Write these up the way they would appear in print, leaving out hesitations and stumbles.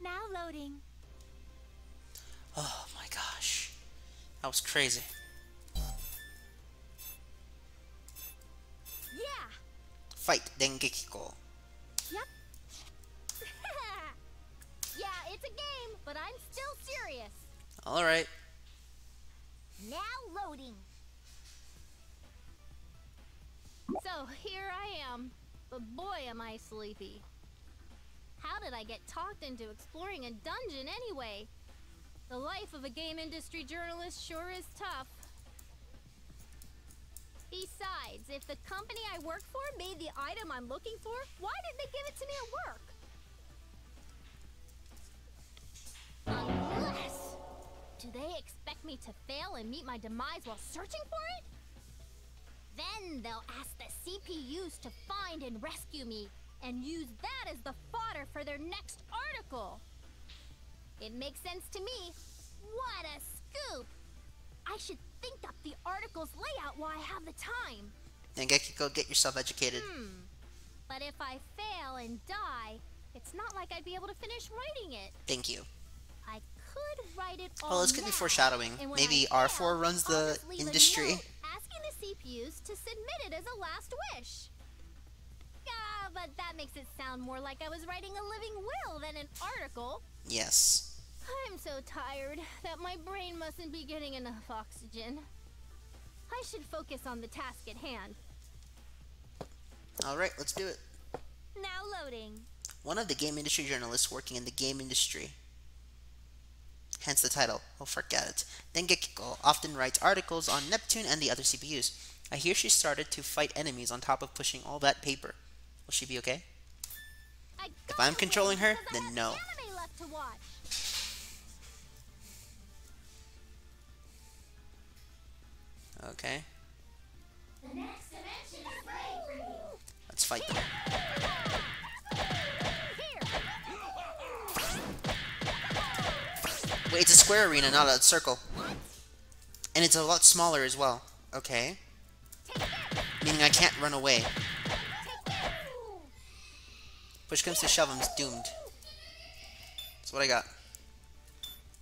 Now loading. Oh my gosh. That was crazy. Yeah. Fight Dengekiko. Yep. Yeah, it's a game, but I'm still serious. Alright. Now loading. So here I am, but boy am I sleepy. How did I get talked into exploring a dungeon anyway? The life of a game industry journalist sure is tough. Besides, if the company I work for made the item I'm looking for, why didn't they give it to me at work? Unless... do they expect me to fail and meet my demise while searching for it? Then they'll ask the CPUs to find and rescue me, and use that as the fodder for their next article. It makes sense to me. What a scoop! I should think up the article's layout while I have the time. Dengekiko, get yourself educated. But if I fail and die, it's not like I'd be able to finish writing it. Thank you. I could write it all Well, this could be now, foreshadowing. and when Maybe I R4 fail, runs I'll the just leave a industry. note asking the CPUs to submit it as a last wish. Ah, but that makes it sound more like I was writing a living will than an article. Yes. I'm so tired that my brain mustn't be getting enough oxygen. I should focus on the task at hand. Alright, let's do it. Now loading. One of the game industry journalists working in the game industry. Hence the title. Oh, forget it. Dengekiko often writes articles on Neptune and the other CPUs. I hear she started to fight enemies on top of pushing all that paper. Will she be okay? If I'm controlling her, then no. Anime left to watch. Okay. The next dimension is ready for you. Let's fight them. Wait, it's a square arena, not a circle. And it's a lot smaller as well. Okay. Meaning I can't run away. Push comes to shove, I'm doomed. That's what I got.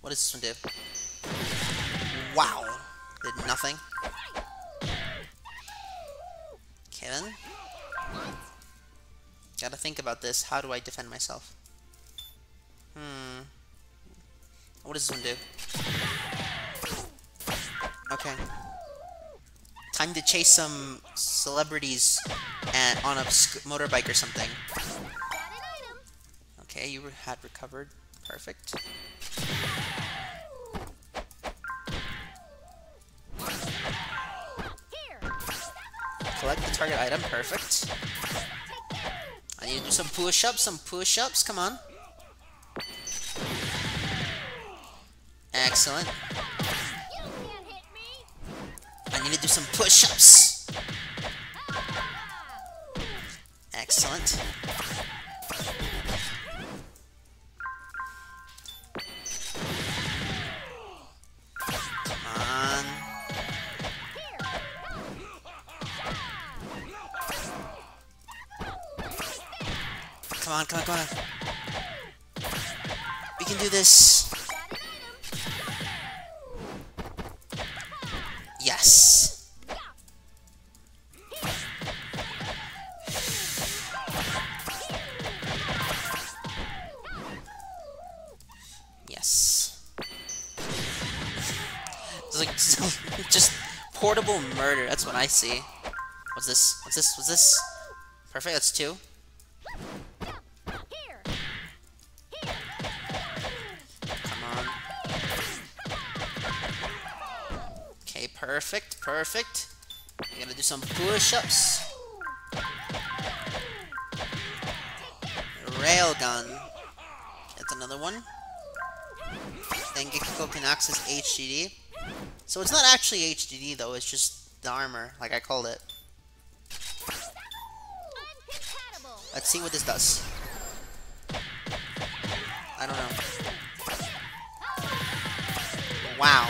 What does this one do? Wow. Did nothing. Okay then. Gotta think about this. How do I defend myself? What does this one do? Okay. Time to chase some celebrities and on a motorbike or something. Okay, you had recovered. Perfect. Collect the target item. Perfect. I need to do some push-ups, come on. Excellent. I need to do some push-ups. Excellent. Come on. Come on. We can do this. Yes. Yes. It's like just portable murder. That's what I see. What's this? What's this? Perfect. That's two. Come on. Okay, perfect. You gotta do some push-ups. Railgun. That's another one. Then Gekiko can access HDD. So it's not actually HDD though, it's just the armor, like I called it. Let's see what this does. I don't know. Wow.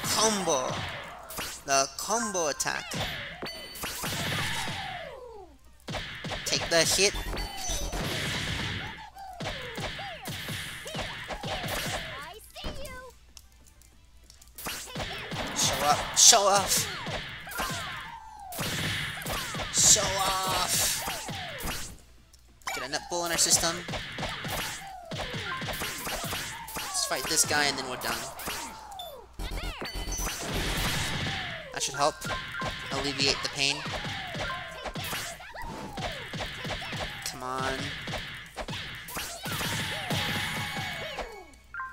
Combo. The combo attack. Take the hit. up. Show off. Show off. Get a net bull in our system. Let's fight this guy and then we're done. That should help alleviate the pain. Come on.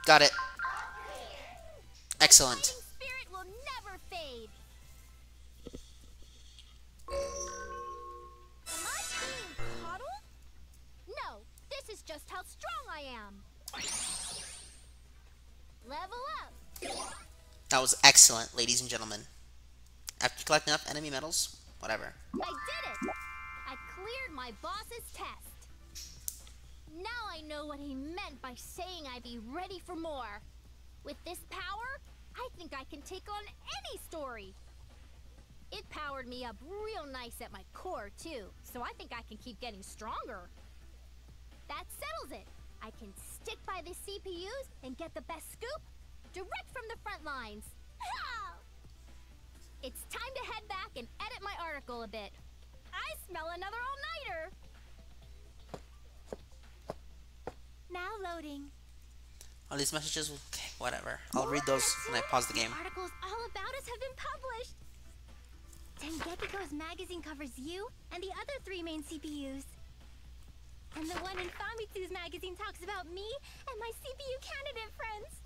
Got it. Excellent. Spirit will never fade. Am I being coddled? No, this is just how strong I am. Level up. That was excellent, ladies and gentlemen. After collecting enough enemy medals, whatever. I did it. I cleared my boss's test. Now I know what he meant by saying I'd be ready for more. With this power, I think I can take on any story. It powered me up real nice at my core, too, so I think I can keep getting stronger. That settles it. I can stick by the CPUs and get the best scoop direct from the front lines. It's time to head back and edit my article a bit. I smell another all-nighter. Now loading. All these messages, okay, whatever. I'll read those when I pause the game. The articles all about us have been published. Dengekiko's magazine covers you and the other 3 main CPUs. And the one in Famitsu's magazine talks about me and my CPU candidate friends.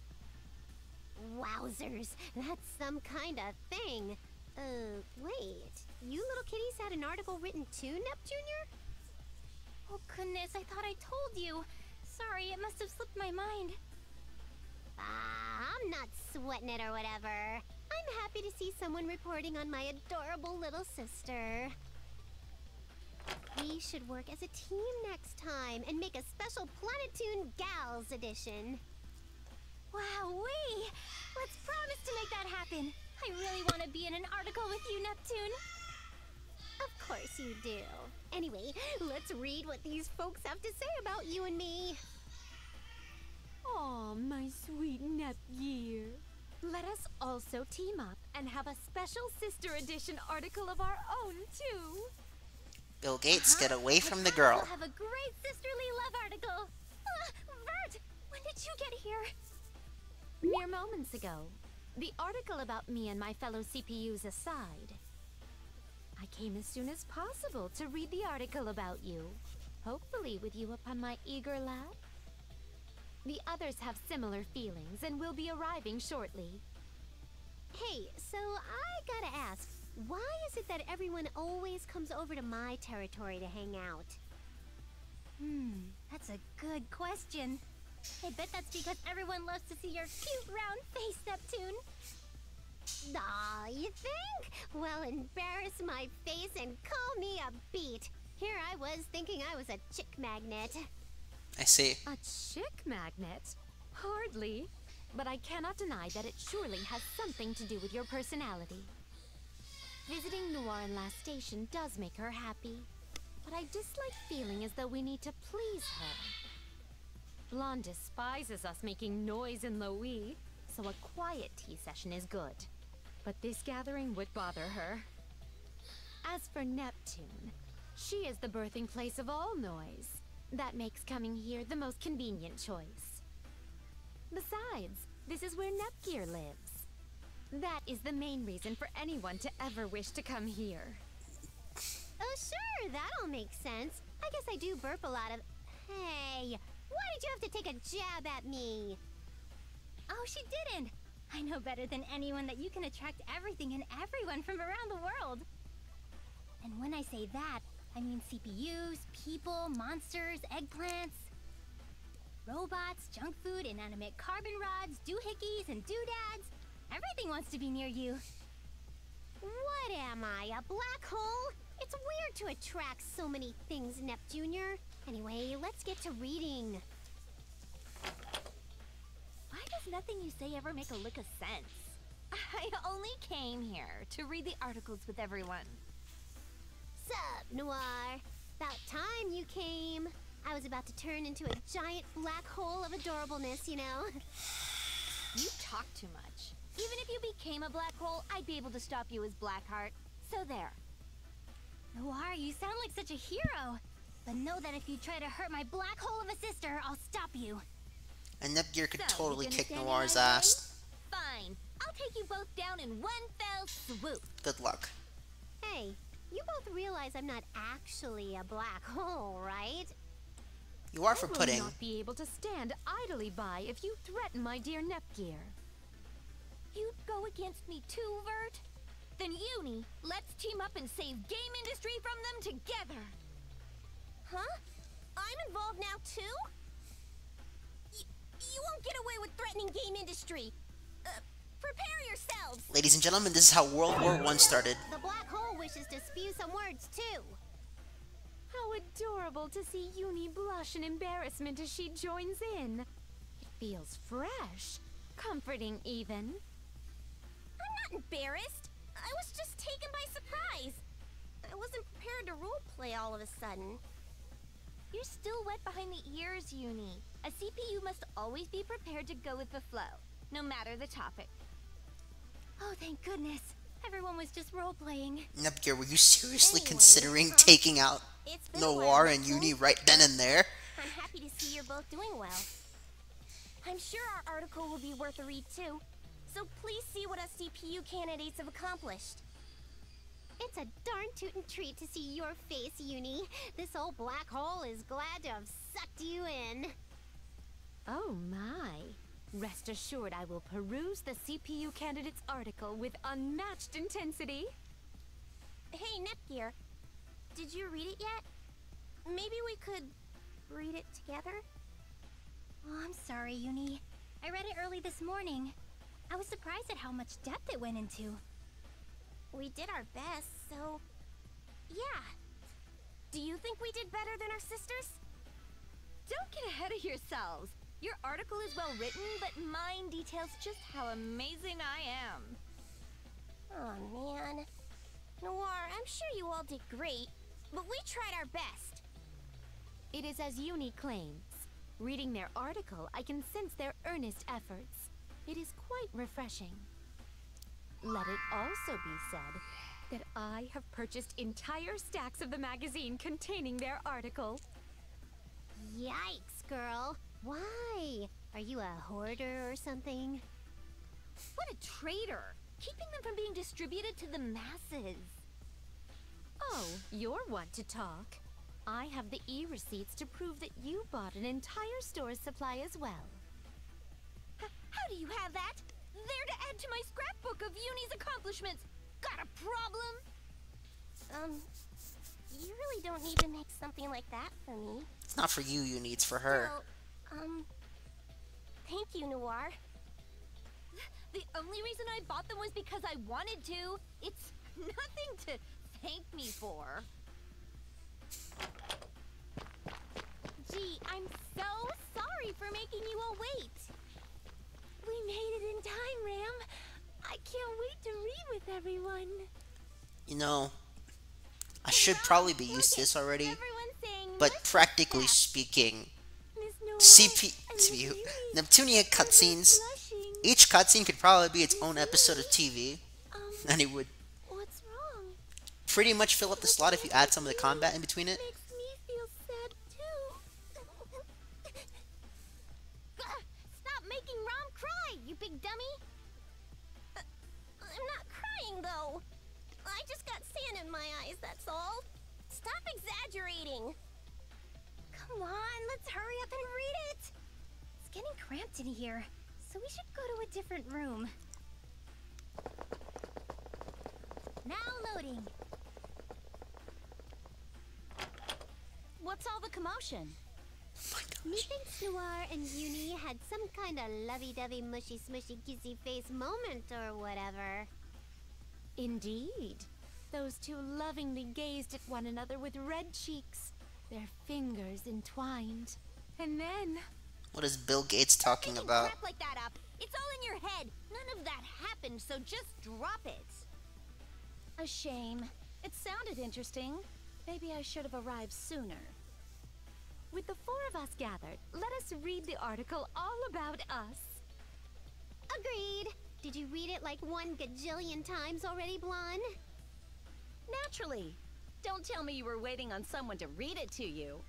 Wowzers, that's some kind of thing. Wait. You little kitties had an article written too, Neptunia? Oh goodness, I thought I told you. Sorry, it must have slipped my mind. I'm not sweating it or whatever. I'm happy to see someone reporting on my adorable little sister. We should work as a team next time and make a special Planetoon Gals edition. Wowee! Let's promise to make that happen. I really want to be in an article with you, Neptune. Of course you do. Anyway, let's read what these folks have to say about you and me. Aw, my sweet Nepgear. Let us also team up and have a special sister edition article of our own, too. Bill Gates, get away from the girl. We'll have a great sisterly love article. Vert, when did you get here? Mere moments ago. The article about me and my fellow CPUs aside. I came as soon as possible to read the article about you. Hopefully with you upon my eager lap. The others have similar feelings and will be arriving shortly. Hey, so I gotta ask, why is it that everyone always comes over to my territory to hang out? That's a good question. I bet that's because everyone loves to see your cute round face, Neptune. Aw, you think? Well, embarrass my face and call me a beat. Here I was thinking I was a chick magnet. I see. A chick magnet? Hardly. But I cannot deny that it surely has something to do with your personality. Visiting Noir in Last Station does make her happy. But I dislike feeling as though we need to please her. Blonde despises us making noise in Loe, so a quiet tea session is good. But this gathering would bother her. As for Neptune, she is the birthing place of all noise. That makes coming here the most convenient choice. Besides, this is where Nepgear lives. That is the main reason for anyone to ever wish to come here. Oh, sure, that'll make sense. I guess I do burp a lot of... Hey, why did you have to take a jab at me? Oh, she didn't. I know better than anyone that you can attract everything and everyone from around the world. And when I say that, I mean CPUs, people, monsters, eggplants, robots, junk food, inanimate carbon rods, doohickeys, and doodads. Everything wants to be near you. What am I, a black hole? It's weird to attract so many things, Neptunia. Anyway, let's get to reading. Why does nothing you say ever make a lick of sense? I only came here to read the articles with everyone. Sup, Noir? About time you came. I was about to turn into a giant black hole of adorableness, you know. You talk too much. Even if you became a black hole, I'd be able to stop you as Blackheart. So there. Noir, you sound like such a hero. But know that if you try to hurt my black hole of a sister, I'll stop you. And Nepgear could So, totally you gonna kick stand in Noir's my way? ass. Fine. I'll take you both down in one fell swoop. Good luck. Hey, you both realize I'm not actually a black hole, right? You are for I will pudding. not be able to stand idly by if you threaten my dear Nepgear. You'd go against me too, Vert? Then Uni, let's team up and save game industry from them together. Huh? I'm involved now too? You won't get away with threatening game industry. Prepare yourselves. Ladies and gentlemen, this is how World War I started. The black hole wishes to spew some words too. How adorable to see Uni blush in embarrassment as she joins in. It feels fresh, comforting even. I'm not embarrassed. I was just taken by surprise. I wasn't prepared to roleplay all of a sudden. You're still wet behind the ears, Uni. A CPU must always be prepared to go with the flow, no matter the topic. Oh, thank goodness. Everyone was just roleplaying. Nepgear, were you seriously Anyway, considering taking out It's been a Noir while, and Nicole. Uni right then and there? I'm happy to see you're both doing well. I'm sure our article will be worth a read too. So please see what us CPU candidates have accomplished. It's a darn tootin' treat to see your face, Uni. This old black hole is glad to have sucked you in. Oh my. Rest assured I will peruse the CPU candidate's article with unmatched intensity. Hey, Nepgear, did you read it yet? Maybe we could read it together? Oh, I'm sorry, Uni. I read it early this morning. I was surprised at how much depth it went into. We did our best, so... yeah. Do you think we did better than our sisters? Don't get ahead of yourselves. Your article is well written, but mine details just how amazing I am. Oh, man. Noir, I'm sure you all did great, but we tried our best. It is as Uni claims. Reading their article, I can sense their earnest efforts. It is quite refreshing. Let it also be said that I have purchased entire stacks of the magazine containing their article. Yikes, girl. Why? Are you a hoarder or something? What a traitor! Keeping them from being distributed to the masses. Oh, you're one to talk. I have the e-receipts to prove that you bought an entire store's supply as well. How do you have that? There to add to my scrapbook of Uni's accomplishments. Got a problem? You really don't need to make something like that for me. It's not for you, Uni, it's for her. Well, thank you, Noir. The only reason I bought them was because I wanted to. It's nothing to thank me for. Gee, I'm so sorry for making you all wait. We made it in time, Ram. I can't wait to read with everyone. You know, I should probably be used to this already, Everyone's saying but much practically success. speaking, Miss Noir CPU, Neptunia cutscenes, blushing. each cutscene could probably be its own episode of TV, and it would What's wrong? pretty much fill up the slot if you add some of the combat in between it. Makes me feel sad too. Stop making Rom cry, you big dummy. I'm not crying though. I just got sand in my eyes, that's all. Stop exaggerating. Come on, let's hurry up and read it. It's getting cramped in here, so we should go to a different room. Now loading. What's all the commotion? Oh my gosh. Methinks Noir and Uni had some kind of lovey-dovey, mushy-smushy, kissy face moment or whatever. Indeed. Those two lovingly gazed at one another with red cheeks, their fingers entwined. And then... What is Bill Gates talking Making about? crap like that up. It's all in your head. None of that happened, so just drop it. A shame. It sounded interesting. Maybe I should have arrived sooner. With the four of us gathered, let us read the article all about us. Agreed. Did you read it like 1 gajillion times already, Blonde? Naturally. Don't tell me you were waiting on someone to read it to you.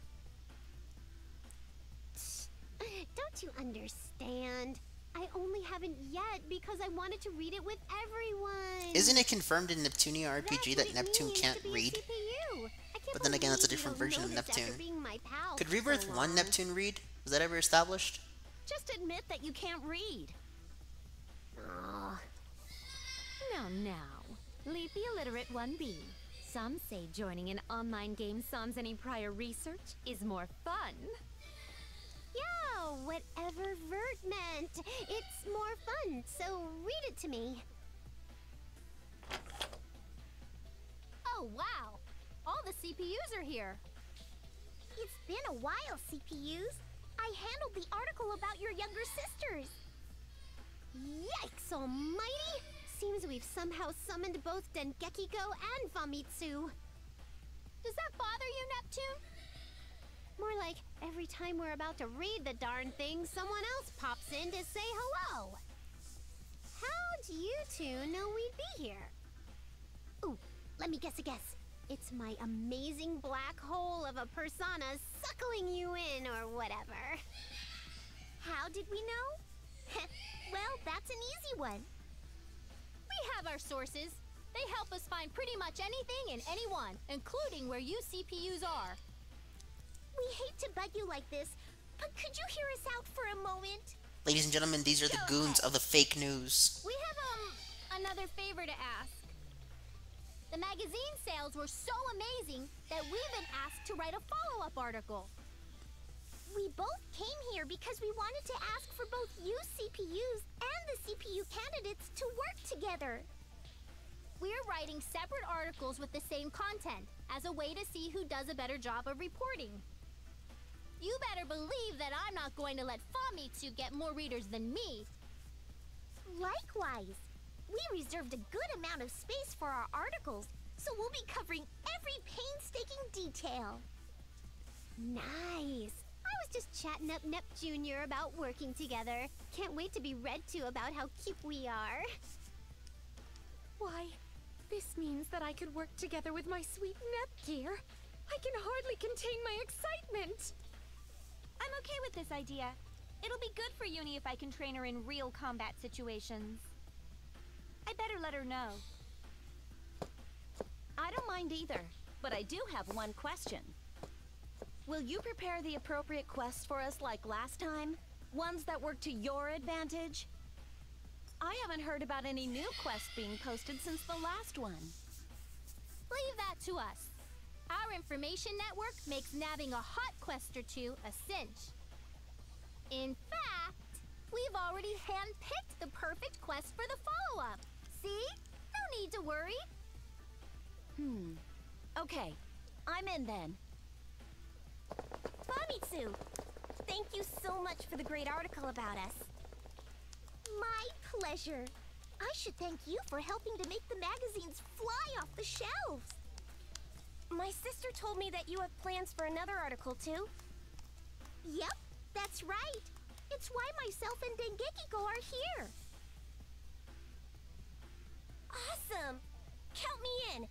Don't you understand? I only haven't yet because I wanted to read it with everyone. Isn't it confirmed in Neptunia RPG that Neptune can't read? But then again, that's a different version of Neptune. Could Rebirth 1 Neptune read? Was that ever established? Just admit that you can't read. Now. Leave the illiterate one be. Some say joining an online game sans any prior research is more fun. Yeah, whatever Vert meant. It's more fun, so read it to me. Oh, wow. All the CPUs are here. It's been a while, CPUs. I handled the article about your younger sisters. Yikes almighty! Seems we've somehow summoned both Dengekiko and Famitsu. Does that bother you, Neptune? More like every time we're about to read the darn thing, someone else pops in to say hello. How'd you two know we'd be here? Ooh, let me guess a guess. It's my amazing black hole of a persona suckling you in or whatever. How did we know? Well, that's an easy one. We have our sources. They help us find pretty much anything and anyone, including where you CPUs are. We hate to bug you like this, but could you hear us out for a moment? Ladies and gentlemen, these are the goons of the fake news. We have, another favor to ask. The magazine sales were so amazing that we've been asked to write a follow-up article. We both came here because we wanted to ask for both you CPUs and the CPU candidates to work together. We're writing separate articles with the same content as a way to see who does a better job of reporting. You better believe that I'm not going to let Famitsu get more readers than me. Likewise. We reserved a good amount of space for our articles, so we'll be covering every painstaking detail. Nice. I was just chatting up Nep Jr. about working together. Can't wait to be read to about how cute we are. Why, this means that I could work together with my sweet Nepgear. I can hardly contain my excitement. I'm okay with this idea. It'll be good for Uni if I can train her in real combat situations. I better let her know. I don't mind either, but I do have one question. Will you prepare the appropriate quests for us like last time? Ones that work to your advantage? I haven't heard about any new quests being posted since the last one. Leave that to us. Our information network makes nabbing a hot quest or two a cinch. In fact, we've already handpicked the perfect quest for the follow-up. See? No need to worry. Okay, I'm in then. Famitsu, thank you so much for the great article about us. My pleasure. I should thank you for helping to make the magazines fly off the shelves. My sister told me that you have plans for another article too. Yep, that's right. It's why myself and Dengekiko are here. Awesome! Count me in.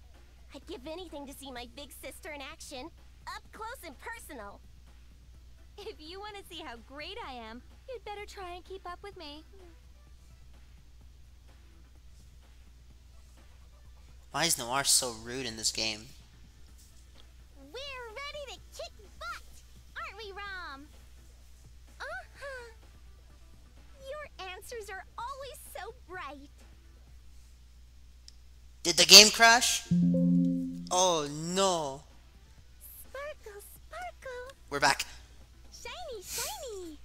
I'd give anything to see my big sister in action, up close and personal. If you want to see how great I am, you'd better try and keep up with me. Why is Noir so rude in this game? We're ready to kick butt, aren't we, Rom? Uh-huh. Your answers are always so bright. Did the game crash? Oh no. Sparkle, sparkle. We're back. Shiny, shiny.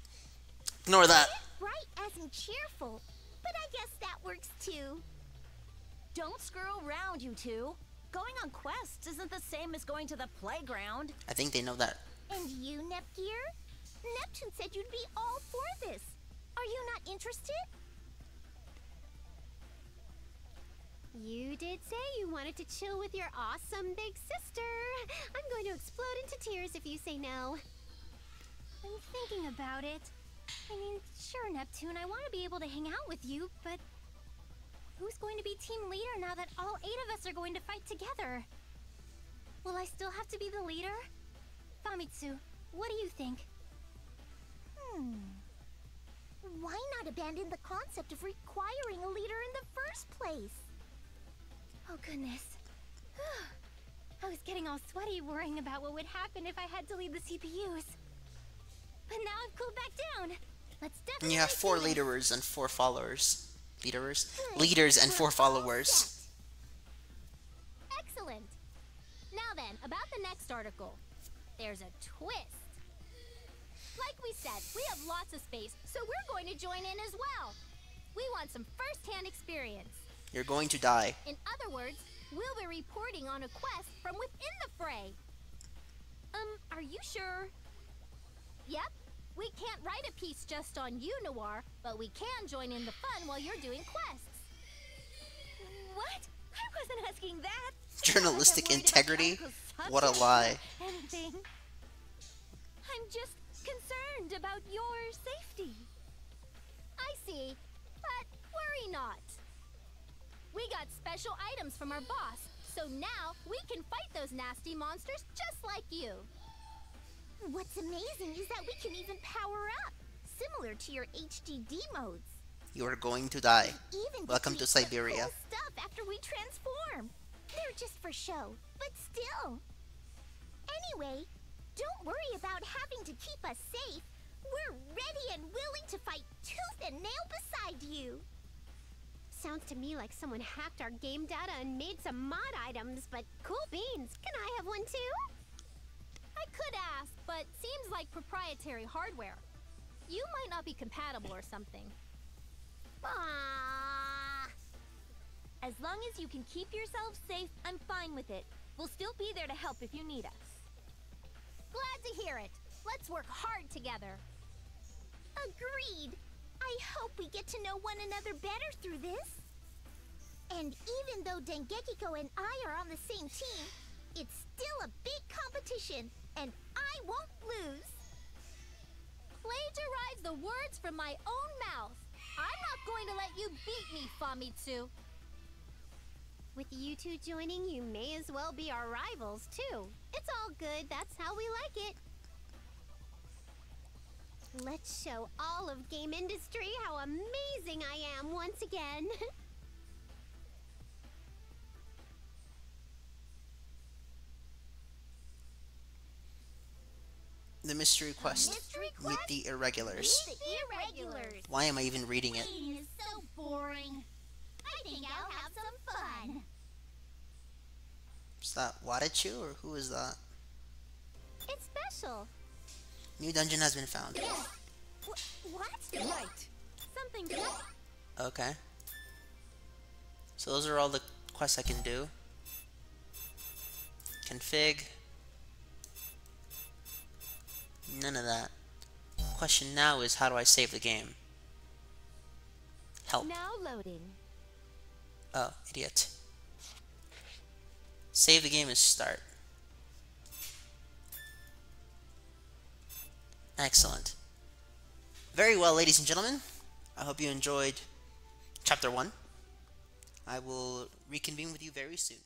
Ignore that. Bright as in cheerful, but I guess that works too. Don't screw around, you two. Going on quests isn't the same as going to the playground. I think they know that. And you, Nepgear? Neptune said you'd be all for this. Are you not interested? You did say you wanted to chill with your awesome big sister. I'm going to explode into tears if you say no. I'm thinking about it. I mean, sure, Neptune, I want to be able to hang out with you, but who's going to be team leader now that all 8 of us are going to fight together? Will I still have to be the leader? Famitsu, what do you think? Why not abandon the concept of requiring a leader in the first place? Oh goodness. I was getting all sweaty worrying about what would happen if I had to lead the CPUs. But now I've cooled back down. Let's definitely And you have 4 do this. leaders and 4 followers. Leaders and 4 followers. Excellent. Now then, about the next article. There's a twist. Like we said, we have lots of space, so we're going to join in as well. We want some first-hand experience. You're going to die. In other words, we'll be reporting on a quest from within the fray. Are you sure? Yep. We can't write a piece just on you, Noir, but we can join in the fun while you're doing quests. What? I wasn't asking that. Journalistic I'm worried about integrity? article What a subject lie. or Anything. I'm just concerned about your safety. I see, but worry not. We got special items from our boss, so now we can fight those nasty monsters just like you. What's amazing is that we can even power up, similar to your HDD modes. You are going to die. Even Welcome to get some Siberia. cool stuff after we transform. They're just for show, but still. Anyway, don't worry about having to keep us safe. We're ready and willing to fight tooth and nail beside you. Sounds to me like someone hacked our game data and made some mod items, but cool beans. Can I have one too? I could ask, but seems like proprietary hardware. You might not be compatible or something. Ah. As long as you can keep yourself safe, I'm fine with it. We'll still be there to help if you need us. Glad to hear it. Let's work hard together. Agreed. I hope we get to know one another better through this. And even though Dengekiko and I are on the same team, it's still a big competition, and I won't lose. Plagiarize the words from my own mouth. I'm not going to let you beat me, Famitsu. With you two joining, you may as well be our rivals too. It's all good. That's how we like it. Let's show all of game industry how amazing I am once again. The mystery quest. Mystery Meet quest? the irregulars. The irregulars. Why am I even reading it? Waiting is so boring. I think I'll have some fun. Is that Wadachu or who is that? It's special. New dungeon has been found. What? Right. Something. Okay. So those are all the quests I can do. Config. None of that. Question now is, how do I save the game? Help. Now loading. Oh, idiot. Save the game and start. Excellent. Very well, ladies and gentlemen. I hope you enjoyed Chapter 1. I will reconvene with you very soon.